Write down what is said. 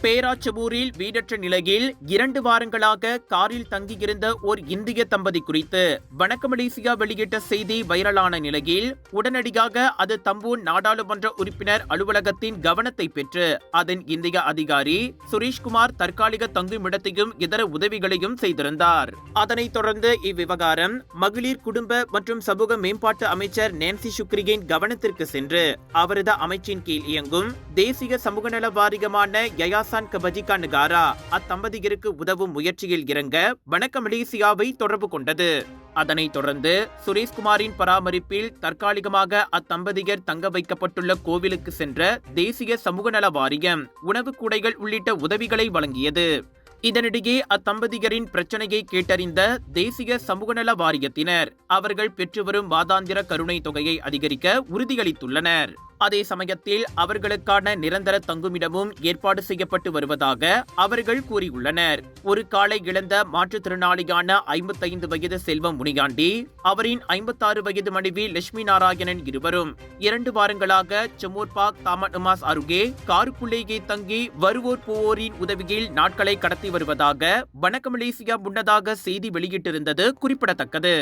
பேராச்சபூரில் வீடற்ற நிலையில் 2 வாரங்களாக காரில் தங்கியிருந்த ஓர் இந்திய தம்பதி குறித்து வணக்க மலேசியா வெளியிட்ட செய்தி வைரலான நிலையில் உடனடியாக அது தம்பூன் நாடாளுமன்ற உறுப்பினர் அலுவலகத்தின் கவனத்தை பெற்று அதன் இந்திய அதிகாரி சுரேஷ்குமார் தற்காலிக தங்குமிடத்தையும் இதர உதவிகளையும் செய்திருந்தார். அதனைத் தொடர்ந்து இவ்விவகாரம் மகளிர் குடும்ப மற்றும் சமூக மேம்பாட்டு அமைச்சர் நான்சி சுக்ரியின் கவனத்திற்கு சென்று அவரது அமைச்சின் கீழ் இயங்கும் தேசிய சமூக நல வாரியமான அத்தம்பதியருக்கு உதவும் முயற்சியில் இறங்க வணக்க மலேசியாவை தொடர்பு கொண்டது. அதனைத் தொடர்ந்து சுரேஷ்குமாரின் பராமரிப்பில் தற்காலிகமாக அத்தம்பதியர் தங்க வைக்கப்பட்டுள்ள கோவிலுக்கு சென்ற தேசிய சமூக நல வாரியம் உணவு கூடைகள் உள்ளிட்ட உதவிகளை வழங்கியது. இதனிடையே அத்தம்பதியரின் பிரச்சனையை கேட்டறிந்த தேசிய சமூக நல வாரியத்தினர் அவர்கள் பெற்று வரும் மாதாந்திர கருணை தொகையை அதிகரிக்க உறுதியளித்துள்ளனர். அதே சமயத்தில் அவர்களுக்கான நிரந்தர தங்குமிடமும் ஏற்பாடு செய்யப்பட்டு வருவதாக அவர்கள் கூறியுள்ளனர். ஒரு காலை இழந்த மாற்றுத்திறனாளியான 55 வயது செல்வம் முனியாண்டி, அவரின் 56 வயது மனைவி லட்சுமி நாராயணன் இருவரும் 2 வாரங்களாக செமோர்பாக் தாமட்மாஸ் அருகே காருக்குள்ளேயே தங்கி வருவோர் போவோரின் உதவியில் நாட்களை கடத்தி வருவதாக வணக்க மலேசியா முன்னதாக செய்தி வெளியிட்டிருந்தது குறிப்பிடத்தக்கது.